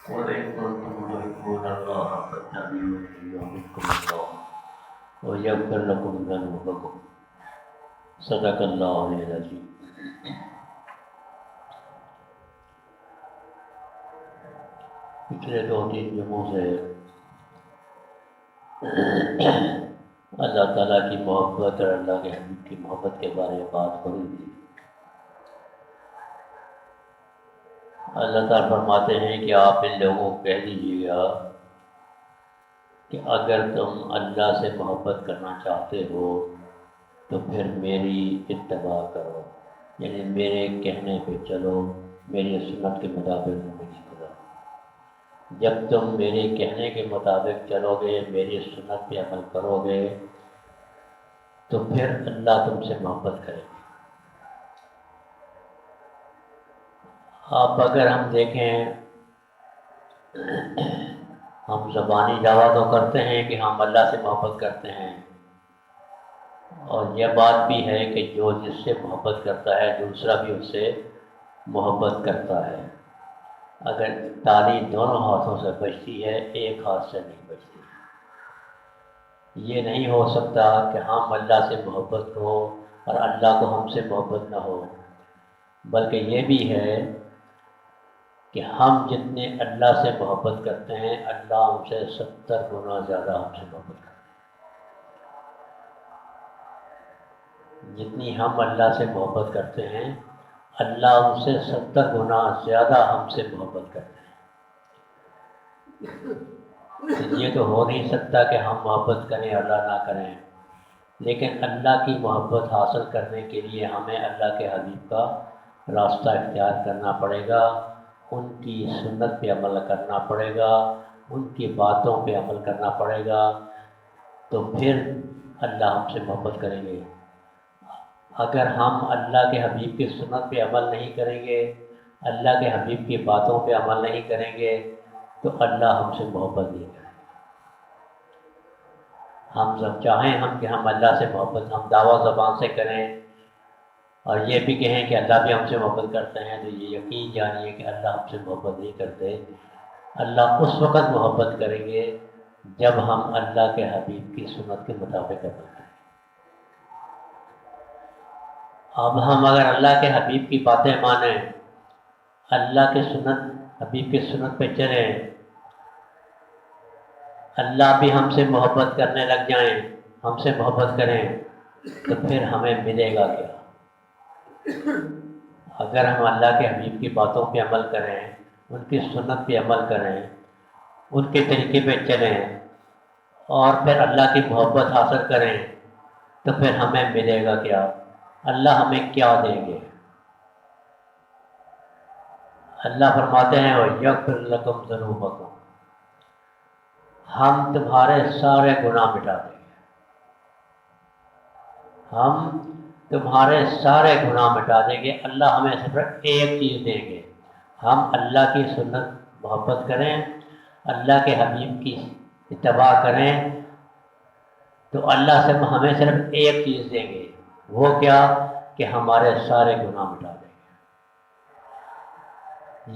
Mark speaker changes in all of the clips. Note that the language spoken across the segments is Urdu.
Speaker 1: وإن كنتم تحبون الله فاتبعوني يحببكم الله ويغفر لكم ذنوبكم صدق اللہ العظیم۔ پچھلے 2-3 جمعوں سے اللہ تعالیٰ کی محبت اور اللہ کے حبیب کی محبت کے بارے میں بات ہو رہی تھی۔ اللہ تعالیٰ فرماتے ہیں کہ آپ ان لوگوں کو کہہ دیجیے گا کہ اگر تم اللہ سے محبت کرنا چاہتے ہو تو پھر میری اتباع کرو، یعنی میرے کہنے پہ چلو، میری سنت کے مطابق زندگی کرو۔ جب تم میرے کہنے کے مطابق چلو گے، میری سنت پہ عمل کرو گے، تو پھر اللہ تم سے محبت کرے گا۔ اب اگر ہم دیکھیں، ہم زبانی دعویٰ تو کرتے ہیں کہ ہم اللہ سے محبت کرتے ہیں، اور یہ بات بھی ہے کہ جو جس سے محبت کرتا ہے دوسرا بھی اس سے محبت کرتا ہے۔ اگر تالی دونوں ہاتھوں سے بجتی ہے، ایک ہاتھ سے نہیں بجتی۔ یہ نہیں ہو سکتا کہ ہم اللہ سے محبت ہو اور اللہ کو ہم سے محبت نہ ہو، بلکہ یہ بھی ہے کہ ہم جتنے اللہ سے محبت کرتے ہیں، اللہ ہم سے 70 گنا زیادہ ہم سے محبت کرتے ہیں۔ جتنی ہم اللہ سے محبت کرتے ہیں، اللہ ہم سے 70 گنا زیادہ ہم سے محبت کرتے ہیں۔ یہ تو ہو نہیں سکتا کہ ہم محبت کریں اللہ نہ کریں، لیکن اللہ کی محبت حاصل کرنے کے لیے ہمیں اللہ کے حبیب کا راستہ اختیار کرنا پڑے گا، ان کی سنت پہ عمل کرنا پڑے گا، ان کی باتوں پہ عمل کرنا پڑے گا، تو پھر اللہ ہم سے محبت کریں گے۔ اگر ہم اللہ کے حبیب کی سنت پہ عمل نہیں کریں گے، اللہ کے حبیب کی باتوں پہ عمل نہیں کریں گے، تو اللہ ہم سے محبت نہیں کریں گے۔ ہم سب چاہیں کہ ہم اللہ سے محبت، ہم دعویٰ زبان سے کریں اور یہ بھی کہیں کہ اللہ بھی ہم سے محبت کرتے ہیں، تو یہ یقین جانیے کہ اللہ ہم سے محبت نہیں کرتے۔ اللہ اس وقت محبت کریں گے جب ہم اللہ کے حبیب کی سنت کے مطابق عمل کریں۔ اب ہم اگر اللہ کے حبیب کی باتیں مانیں، اللہ کے سنت، حبیب کی سنت پہ چلیں، اللہ بھی ہم سے محبت کرنے لگ جائیں، ہم سے محبت کریں، تو پھر ہمیں ملے گا کیا؟ اگر ہم اللہ کے حبیب کی باتوں پہ عمل کریں، ان کی سنت پہ عمل کریں، ان کے طریقے پہ چلیں اور پھر اللہ کی محبت حاصل کریں، تو پھر ہمیں ملے گا کیا؟ اللہ ہمیں کیا دیں گے؟ اللہ فرماتے ہیں وَيَغْفِرْ لَكُمْ ذُنُوبَكُمْ، ہم تمہارے سارے گناہ مٹا دیں گے، ہم تمہارے سارے گناہ مٹا دیں گے۔ اللہ ہمیں صرف ایک چیز دیں گے، ہم اللہ کی سنت محبت کریں، اللہ کے حبیب کی اتباع کریں، تو اللہ سے ہمیں صرف ایک چیز دیں گے، وہ کیا؟ کہ ہمارے سارے گناہ مٹا دیں گے۔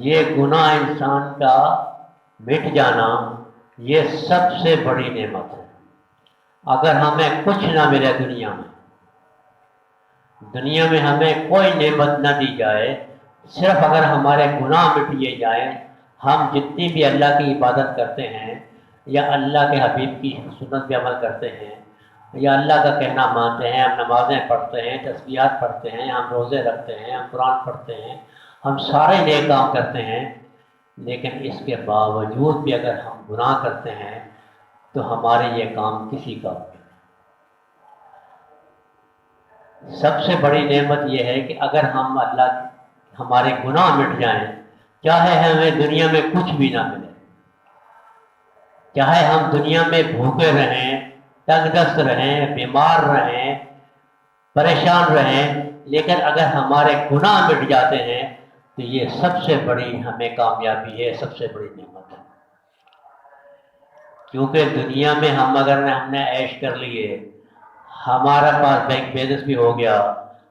Speaker 1: یہ گناہ انسان کا مٹ جانا یہ سب سے بڑی نعمت ہے۔ اگر ہمیں کچھ نہ ملے دنیا میں ہمیں کوئی نعمت نہ دی جائے، صرف اگر ہمارے گناہ مٹ دیے جائیں، ہم جتنی بھی اللہ کی عبادت کرتے ہیں یا اللہ کے حبیب کی سنت پہ عمل کرتے ہیں یا اللہ کا کہنا مانتے ہیں، ہم نمازیں پڑھتے ہیں، تسبیحات پڑھتے ہیں، ہم روزے رکھتے ہیں، ہم قرآن پڑھتے ہیں، ہم سارے نیک کام کرتے ہیں، لیکن اس کے باوجود بھی اگر ہم گناہ کرتے ہیں تو ہمارے یہ کام کسی کام نہیں۔ سب سے بڑی نعمت یہ ہے کہ اگر ہم ہمارے گناہ مٹ جائیں، چاہے ہمیں دنیا میں کچھ بھی نہ ملے، چاہے ہم دنیا میں بھوکے رہیں، تنگ دست رہیں، بیمار رہیں، پریشان رہیں، لیکن اگر ہمارے گناہ مٹ جاتے ہیں تو یہ سب سے بڑی ہمیں کامیابی ہے، سب سے بڑی نعمت ہے۔ کیونکہ دنیا میں ہم نے عیش کر لیے، ہمارا پاس بینک بیلنس بھی ہو گیا،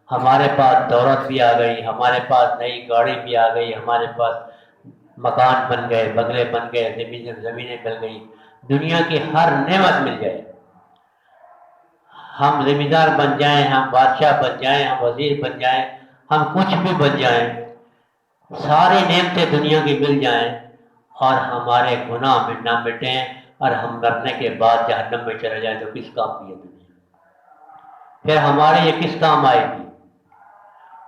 Speaker 1: ہمارے پاس دولت بھی آ گئی، ہمارے پاس نئی گاڑی بھی آ گئی، ہمارے پاس مکان بن گئے، بنگلے بن گئے، زمینیں مل گئی، دنیا کی ہر نعمت مل جائے، ہم زمیندار بن جائیں، ہم بادشاہ بن جائیں، ہم وزیر بن جائیں، ہم کچھ بھی بن جائیں، ساری نعمتیں دنیا کی مل جائیں اور ہمارے گناہ نہ مٹیں اور ہم مرنے کے بعد جہنم میں چلے جائیں، تو کس کام کی ہے دنیا؟ پھر ہمارے یہ کس کام آئے گی؟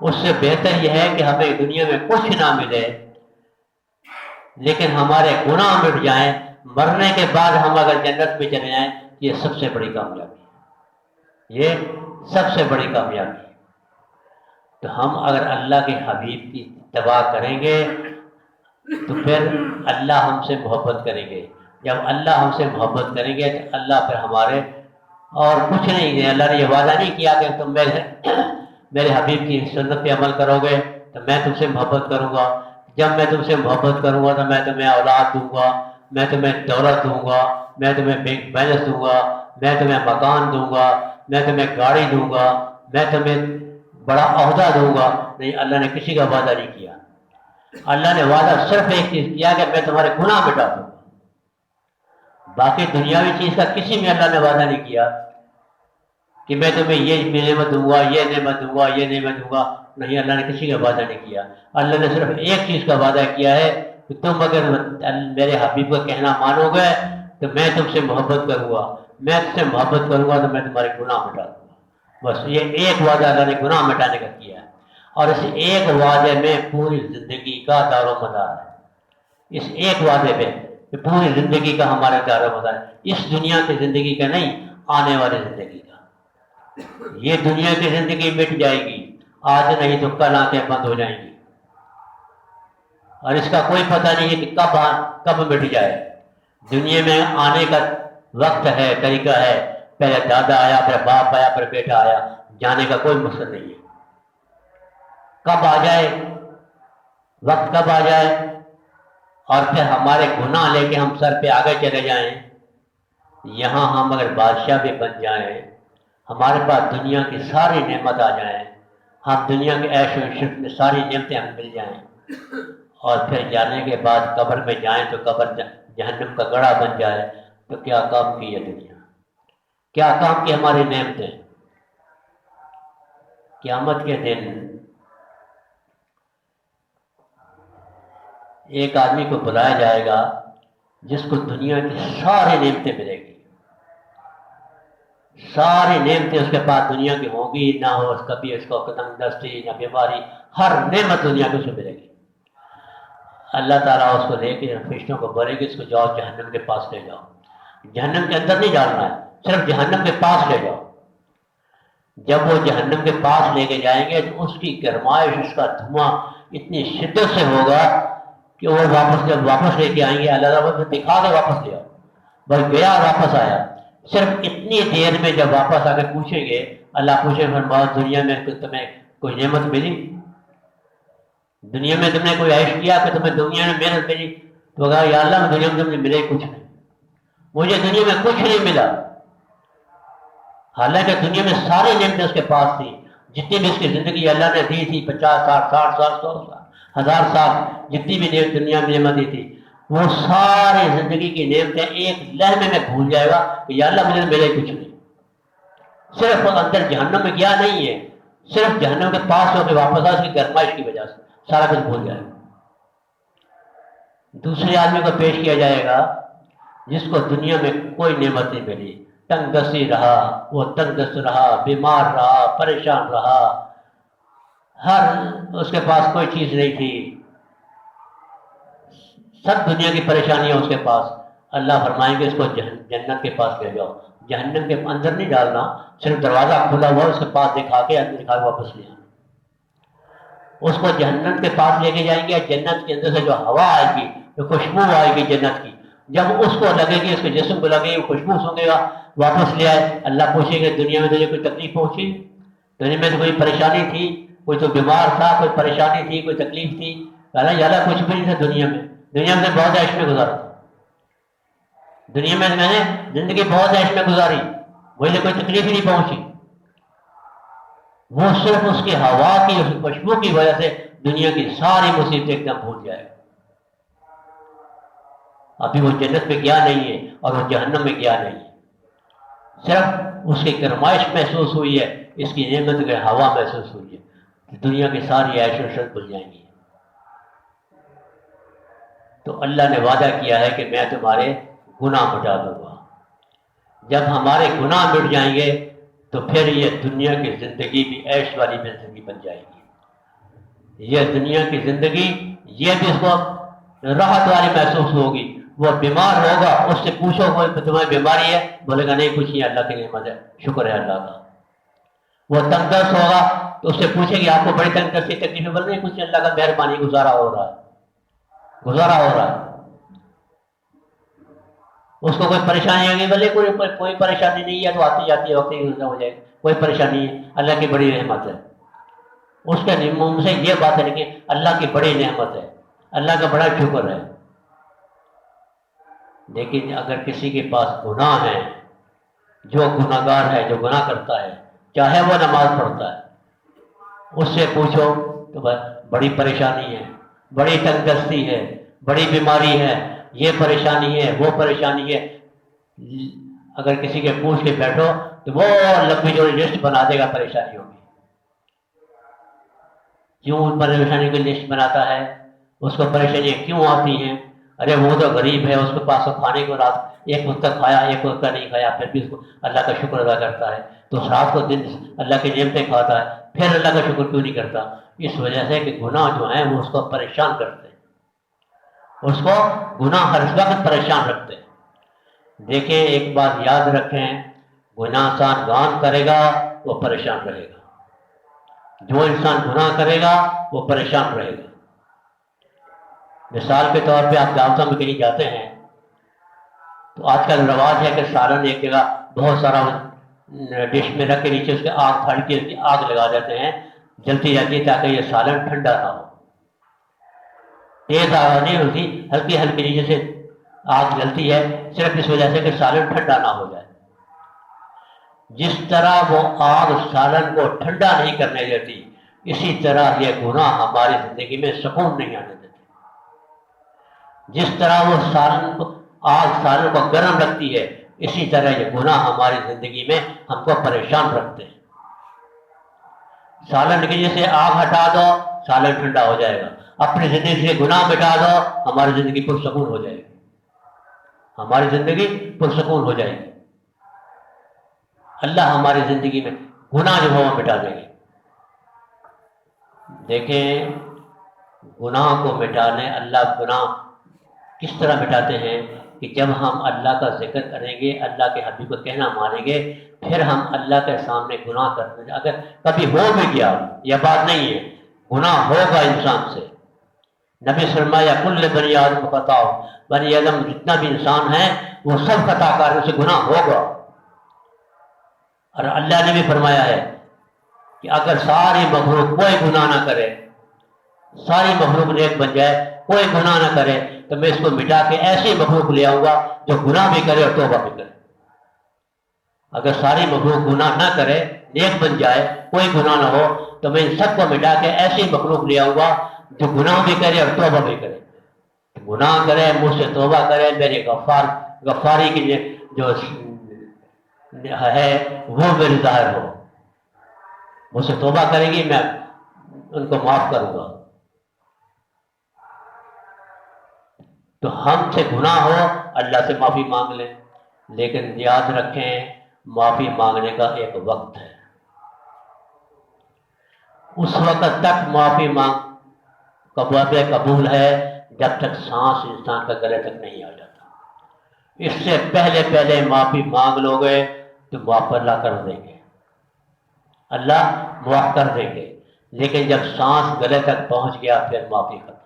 Speaker 1: اس سے بہتر یہ ہے کہ ہمیں دنیا میں کچھ نہ ملے لیکن ہمارے گناہ مٹ جائیں، مرنے کے بعد ہم اگر جنت میں چلے جائیں، یہ سب سے بڑی کامیابی ہے، یہ سب سے بڑی کامیابی ہے۔ تو ہم اگر اللہ کے حبیب کی اتباع کریں گے تو پھر اللہ ہم سے محبت کریں گے، جب اللہ ہم سے محبت کریں گے تو اللہ پھر ہمارے اور کچھ نہیں ہے۔ اللہ نے یہ وعدہ نہیں کیا کہ تم میرے حبیب کی سنت پہ عمل کرو گے تو میں تم سے محبت کروں گا، جب میں تم سے محبت کروں گا تو میں تمہیں اولاد دوں گا، میں تمہیں دولت دوں گا، میں تمہیں بینک بیلنس دوں گا، میں تمہیں مکان دوں گا، میں تمہیں گاڑی دوں گا، میں تمہیں بڑا عہدہ دوں گا۔ نہیں، اللہ نے کسی کا وعدہ نہیں کیا۔ اللہ نے وعدہ صرف ایک چیز کیا کہ میں تمہارے گناہ مٹا دوں گا، باقی دنیاوی چیز کا کسی میں اللہ نے وعدہ نہیں کیا کہ میں تمہیں یہ نعمت دوں گا، یہ نعمت دوں گا، یہ نعمت دوں گا۔ نہیں، اللہ نے کسی کا وعدہ نہیں کیا۔ اللہ نے صرف ایک چیز کا وعدہ کیا ہے کہ تم اگر میرے حبیب کا کہنا مانو گے تو میں تم سے محبت کروں گا، میں تم سے محبت کروں گا تو میں تمہارے گناہ مٹا دوں گا۔ بس یہ ایک وعدہ اللہ نے گناہ مٹانے کا کیا ہے، اور اس ایک وعدے میں پوری زندگی کا دار و مدار ہے۔ اس ایک وعدے پہ پوری زندگی کا ہمارا دار و مدار ہے، اس دنیا کی زندگی کا نہیں، آنے والی زندگی کا۔ یہ دنیا کی زندگی مٹ جائے گی، آج نہیں تو کل آنکھیں بند ہو جائیں گی، اور اس کا کوئی پتہ نہیں ہے کہ کب مٹ جائے۔ دنیا میں آنے کا وقت ہے، طریقہ ہے، پہلے دادا آیا، پھر باپ آیا، پھر بیٹا آیا، جانے کا کوئی مقصد نہیں ہے۔ کب آ جائے وقت، کب آ جائے اور پھر ہمارے گناہ لے کے ہم سر پہ آگے چلے جائیں۔ یہاں ہم اگر بادشاہ بھی بن جائیں، ہمارے پاس دنیا کی ساری نعمت آ جائیں، ہم دنیا کے عیش و عشرت میں ساری نعمتیں ہمیں مل جائیں، اور پھر جانے کے بعد قبر میں جائیں تو قبر جہنم کا گڑھا بن جائے، تو کیا کام کی ہے دنیا؟ کیا کام کی ہماری نعمتیں؟ قیامت کے دن ایک آدمی کو بلایا جائے گا جس کو دنیا کی ساری نعمتیں ملے گی، ساری نعمتیں اس کے پاس دنیا کی ہوں گی، نہ ہو کبھی اس کو تنگ دستی، نہ بیماری، ہر نعمت دنیا کی اس کو ملے گی۔ اللہ تعالیٰ اس کو لے کے فرشتوں کو بولے گی اس کو جاؤ جہنم کے پاس لے جاؤ، جہنم کے اندر نہیں ڈالنا ہے، صرف جہنم کے پاس لے جاؤ۔ جب وہ جہنم کے پاس لے کے جائیں گے تو اس کی گرمائش، اس کا دھواں اتنی شدت سے ہوگا کہ وہ جب واپس لے کے آئیں گے، اللہ تعالیٰ دکھا کے واپس لے آؤ، بس گیا واپس آیا۔ صرف اتنی دیر میں جب واپس آ کے پوچھیں گے، اللہ پوچھے بہت دنیا میں تمہیں کوئی نعمت ملی؟ دنیا میں تم نے کوئی عیش کیا کہ تمہیں دنیا میں محنت ملی؟ تو کہا یا اللہ دنیا میں تمہیں ملے کچھ نہیں، مجھے دنیا میں کچھ نہیں ملا۔ حالانکہ دنیا میں ساری نعمتیں اس کے پاس تھی، جتنی بھی اس کی زندگی اللہ نے دی تھی، 50 سال 60 سال 100 سال 1000 سال، جتنی بھی دنیا میں نعمت دی تھی، وہ ساری زندگی کی نعمتیں ایک لمحے میں بھول جائے گا کہ یا اللہ مجھے ملے کچھ نہیں۔ صرف اندر جہنم میں گیا نہیں ہے، صرف جہنم کے پاس ہو کے واپس آ، اس کی گرمائش کی وجہ سے سارا کچھ بھول جائے گا۔ دوسرے آدمی کو پیش کیا جائے گا جس کو دنیا میں کوئی نعمت نہیں ملی، تنگ دستی رہا، وہ تنگ دست رہا، بیمار رہا، پریشان رہا، اس کے پاس کوئی چیز نہیں تھی، سب دنیا کی پریشانیاں اس کے پاس۔ اللہ فرمائیں گے اس کو جنت کے پاس لے جاؤ، جہنم کے اندر نہیں ڈالنا، صرف دروازہ کھلا ہوا اس کے پاس دکھا کے دکھا کے واپس لے آنا۔ اس کو جنت کے پاس لے کے جائیں گے، جنت کے اندر سے جو ہوا آئے گی، جو خوشبو آئے گی جنت کی، جب اس کو لگے گی، اس کے جسم کو لگے گی، خوشبو سونگے گا، واپس لے آئے۔ اللہ پوچھے گا دنیا میں تجھے کوئی تکلیف پہنچی؟ دنیا میں تو کوئی پریشانی تھی، کوئی تو بیمار تھا، کوئی پریشانی تھی، کوئی تکلیف تھی؟ اللہ کچھ بھی نہیں تھا دنیا میں سے بہت عیش میں گزارا، دنیا میں نے زندگی بہت عیش میں گزاری، مجھے کوئی تکلیف ہی نہیں پہنچی۔ وہ صرف اس کی ہوا کی، اس کی خوشبو کی وجہ سے دنیا کی ساری مصیبتیں ایک دم بھول جائے گا۔ ابھی وہ جنت میں گیا نہیں ہے اور وہ جہنم میں گیا نہیں ہے، صرف اس کی گرمائش محسوس ہوئی ہے، اس کی نعمت کی ہوا محسوس ہوئی ہے، دنیا کی ساری عیش و عشرت بھول جائیں گی۔ تو اللہ نے وعدہ کیا ہے کہ میں تمہارے گناہ مٹا دوں گا۔ جب ہمارے گناہ مٹ جائیں گے تو پھر یہ دنیا کی زندگی بھی عیش والی زندگی بن جائے گی۔ یہ دنیا کی زندگی یہ بھی اس کو راحت والی محسوس ہوگی۔ وہ بیمار ہوگا، اس سے پوچھو تمہیں بیماری ہے، بولے گا نہیں کچھ نہیں، اللہ کی نعمت ہے، شکر ہے اللہ کا۔ وہ تنگ دست ہوگا تو اس سے پوچھے گی آپ کو بڑی تنگ دستی تکلیف ہے، بولے نہیں کچھ نہیں، اللہ کا مہربانی، گزارا ہو رہا ہے۔ اس کو کوئی پریشانی ہوگی، بولے کوئی پریشانی نہیں ہے، تو آتی جاتی ہے، وقت ہی ہو جائے گا، کوئی پریشانی ہے، اللہ کی بڑی رحمت ہے۔ اس کے منہ سے یہ بات ہے کہ اللہ کی بڑی نعمت ہے، اللہ کا بڑا شکر ہے۔ لیکن اگر کسی کے پاس گناہ ہے، جو گناہ گار ہے، جو گناہ کرتا ہے، چاہے وہ نماز پڑھتا ہے، اس سے پوچھو تو بڑی پریشانی ہے، بڑی تنگ دستی ہے، بڑی بیماری ہے، یہ پریشانی ہے، وہ پریشانی ہے۔ اگر کسی کے پوچھ کے بیٹھو تو وہ لمبی جو لسٹ بنا دے گا پریشانیوں کی۔ کیوں پریشانی کی لسٹ بناتا ہے؟ اس کو پریشانیاں کیوں آتی ہیں؟ ارے وہ تو غریب ہے، اس کے پاس تو کھانے کو رات ایک وقت کھایا، ایک وقت نہیں کھایا، پھر بھی اس کو اللہ کا شکر ادا کرتا ہے، تو اس رات کو دن اللہ کی نعمتیں کھاتا ہے، پھر اللہ کا شکر کیوں نہیں کرتا؟ اس وجہ سے کہ گناہ جو ہیں وہ اس کو پریشان کرتے ہیں، اس کو گناہ ہر وقت پریشان رکھتے ہیں۔ دیکھیں ایک بات یاد رکھیں، گناہ انسان گان کرے گا وہ پریشان رہے گا، جو انسان گناہ کرے گا وہ پریشان رہے گا۔ مثال کے طور پہ آپ دعوتوں میں کہیں جاتے ہیں تو آج کل رواج ہے کہ سالن ایک جگہ بہت سارا ڈش میں رکھ کے نیچے اس کے آگ پھاڑ کے آگ لگا دیتے ہیں، جلتی جاتی ہے تاکہ یہ سالن ٹھنڈا نہ ہو۔ تیز آگ نہیں ہوتی، ہلکی ہلکی نیچے سے آگ جلتی ہے، صرف اس وجہ سے کہ سالن ٹھنڈا نہ ہو جائے۔ جس طرح وہ آگ سالن کو ٹھنڈا نہیں کرنے دیتی، اسی طرح یہ گناہ ہماری زندگی میں سکون نہیں آنے دیتے۔ جس طرح وہ آگ سالن کو گرم رکھتی ہے، اسی طرح یہ گناہ ہماری زندگی میں ہم کو پریشان رکھتے ہیں۔ سالن کی جیسے آگ ہٹا دو، سالن ٹھنڈا ہو جائے گا۔ اپنی زندگی سے گناہ مٹا دو، ہماری زندگی پرسکون ہو جائے گی، ہماری زندگی پرسکون ہو جائے گی۔ اللہ ہماری زندگی میں گناہ جو ہو وہ مٹا دیں گے۔ دیکھیں گناہ کو مٹانے، اللہ گناہ کس طرح مٹاتے ہیں کہ جب ہم اللہ کا ذکر کریں گے، اللہ کے حبیب کو کہنا مانیں گے، پھر ہم اللہ کے سامنے گناہ کرتے ہیں۔ اگر کبھی ہو بھی گیا، یہ بات نہیں ہے، گناہ ہوگا انسان سے۔ نبی فرمایا کل بنی آدم خطا، بنی آدم جتنا بھی انسان ہے وہ سب خطا کار، اسے گناہ ہوگا۔ اور اللہ نے بھی فرمایا ہے کہ اگر ساری مخلوق کوئی گناہ نہ کرے، ساری مخلوق نیک بن جائے، کوئی گناہ نہ کرے، تو میں اس کو مٹا کے ایسی مخلوق لے آؤں گا جو گناہ بھی کرے اور توبہ بھی کرے۔ اگر ساری مخلوق گناہ نہ کرے، نیک بن جائے، کوئی گناہ نہ ہو، تو میں ان سب کو مٹا کے ایسی مخلوق لے آؤں گا جو گناہ بھی کرے اور توبہ بھی کرے۔ گناہ کرے، مجھ سے توبہ کرے، میرے غفاری کی جو ہے وہ میری ظاہر ہو، مجھ سے توبہ کرے گی، میں ان کو معاف کروں گا۔ تو ہم سے گناہ ہو، اللہ سے معافی مانگ لیں، لیکن یاد رکھیں معافی مانگنے کا ایک وقت ہے۔ اس وقت تک معافی قبول ہے جب تک سانس انسان کا گلے تک نہیں آ جاتا۔ اس سے پہلے معافی مانگ لو گے تو معاف اللہ کر دیں گے، اللہ معاف کر دیں گے، لیکن جب سانس گلے تک پہنچ گیا پھر معافی ختم۔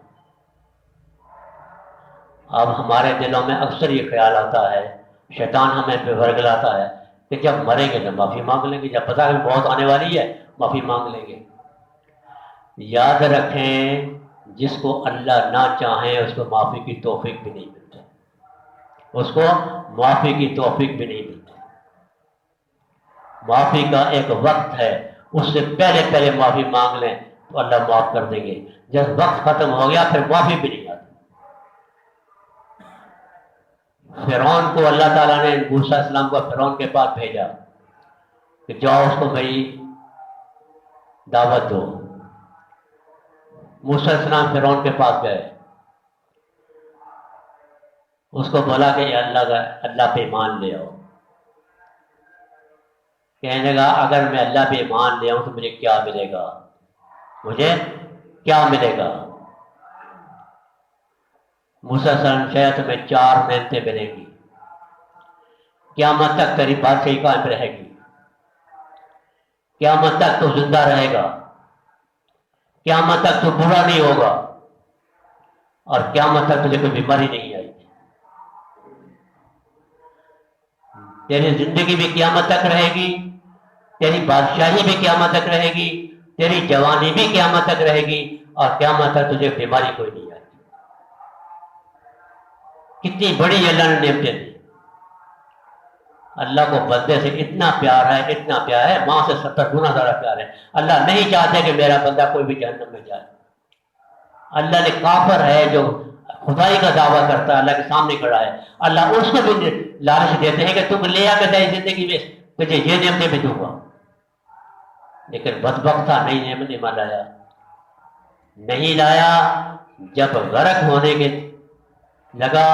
Speaker 1: اب ہمارے دلوں میں اکثر یہ خیال آتا ہے، شیطان ہمیں پہ ورگلاتا ہے کہ جب مریں گے تو معافی مانگ لیں گے، جب پتہ ہے بہت آنے والی ہے معافی مانگ لیں گے۔ یاد رکھیں جس کو اللہ نہ چاہیں اس کو معافی کی توفیق بھی نہیں ملتی، اس کو معافی کی توفیق بھی نہیں ملتی۔ معافی کا ایک وقت ہے، اس سے پہلے معافی مانگ لیں تو اللہ معاف کر دیں گے۔ جب وقت ختم ہو گیا پھر معافی بھی نہیں آتی۔ فرعون کو اللہ تعالیٰ نے موسیٰ علیہ السلام کو فرعون کے پاس بھیجا کہ جاؤ اس کو میری دعوت دو۔ موسیٰ علیہ السلام فرعون کے پاس گئے، اس کو بولا کہ اللہ پہ ایمان لے آؤ۔ کہنے لگا اگر میں اللہ پہ ایمان لے آؤں تو مجھے کیا ملے گا، مجھے کیا ملے گا؟ موسیٰ علیہ السلام نے کہا تمہیں 4 نعمتیں ملیں گی، قیامت تک تیری بادشاہی قائم رہے گی، قیامت تک تو زندہ رہے گا، قیامت تک تو برا نہیں ہوگا، اور قیامت تک تجھے کوئی بیماری نہیں آئے گی۔ تیری زندگی بھی قیامت تک رہے گی، تیری بادشاہی بھی قیامت تک رہے گی، تیری جوانی بھی قیامت تک رہے گی، اور قیامت تک تجھے بیماری کوئی نہیں آئے گی۔ کتنی بڑی اللہ نے نعمتیں دی۔ اللہ کو بندے سے اتنا پیار ہے، اتنا پیار ہے، ماں سے 70 گنا زیادہ پیار ہے۔ اللہ نہیں چاہتے کہ میرا بندہ کوئی بھی جہنم میں جائے۔ اللہ نے کافر ہے جو خدائی کا دعویٰ کرتا ہے، اللہ کے سامنے کھڑا ہے، اللہ اس کو بھی لالچ دیتے ہیں کہ تم لے آ کے تیری زندگی میں تجھے یہ نعمتیں بھی دوں گا، لیکن بدبخت تھا، نہیں لایا، نہیں لایا۔ جب غرق ہونے کے لگا،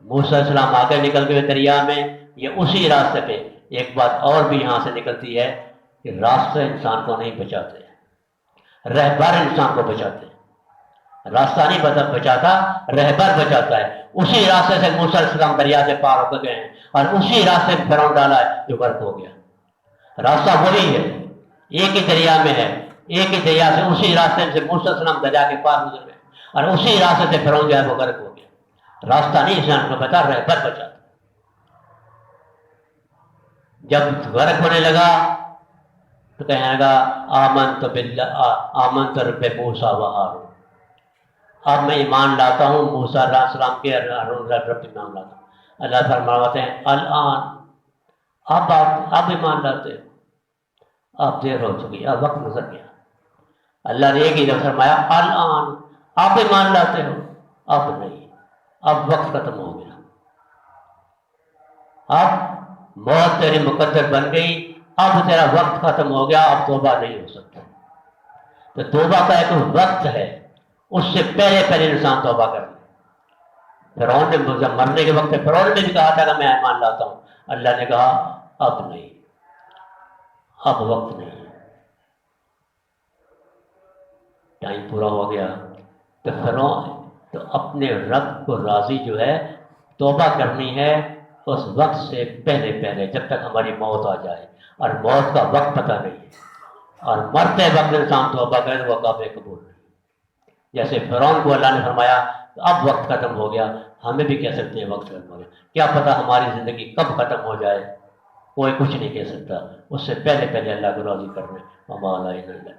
Speaker 1: موسیٰ علیہ السلام آگے نکل گئے دریا میں، یہ اسی راستے پہ۔ ایک بات اور بھی یہاں سے نکلتی ہے کہ راستے انسان کو نہیں بچاتے، رہبر انسان کو بچاتے ہیں۔ راستہ نہیں بچاتا، رہبر بچاتا ہے۔ اسی راستے سے موسیٰ علیہ السلام دریا سے پار ہو گئے ہیں، اور اسی راستے میں فرعون ڈالا ہے جو غرق ہو گیا۔ راستہ وہی ہے، ایک ہی دریا میں ہے، ایک ہی دریا سے اسی راستے سے موسیٰ علیہ السلام دریا کے پار گزر گئے، اور اسی راستے سے فرعون جو ہے وہ غرق ہو گیا۔ راستہ نہیں انسان کو بتا، رہبر بچاتا۔ جب غرق ہونے لگا تو کہنے لگا آمنت باللہ، آمنت رب موسیٰ و ہارون، اب میں ایمان لاتا ہوں موسیٰ علیہ السلام کے ہارون رب ایمان لاتا ہوں۔ اللہ فرماتے ہیں الآن، اب ایمان لاتے ہو، اب دیر ہو چکی، اب وقت گزر گیا۔ اللہ نے ایک ہی لفظ فرمایا الآن، اب ایمان لاتے ہو، اب نہیں، اب وقت ختم ہو گیا، اب موت تیری مقدر بن گئی، اب تیرا وقت ختم ہو گیا، اب توبہ نہیں ہو سکتا۔ تو توبہ کا ایک وقت ہے، اس سے پہلے انسان توبہ کر لے۔ فرعون نے جب مرنے کے وقت فرعون نے بھی کہا تھا کہ میں ایمان لاتا ہوں، اللہ نے کہا اب نہیں، اب وقت نہیں، ٹائم پورا ہو گیا۔ تو فرعون تو اپنے رب کو راضی جو ہے توبہ کرنی ہے اس وقت سے پہلے، جب تک ہماری موت آ جائے، اور موت کا وقت پتہ نہیں ہے، اور مرتے وقت انسان توبہ کرے تو وہ قابل قبول نہیں۔ جیسے فرعون کو اللہ نے فرمایا اب وقت ختم ہو گیا، ہمیں بھی کہہ سکتے ہیں وقت ختم ہو گیا۔ کیا پتہ ہماری زندگی کب ختم ہو جائے، کوئی کچھ نہیں کہہ سکتا۔ اس سے پہلے اللہ کو راضی کرنے، وما علینا الا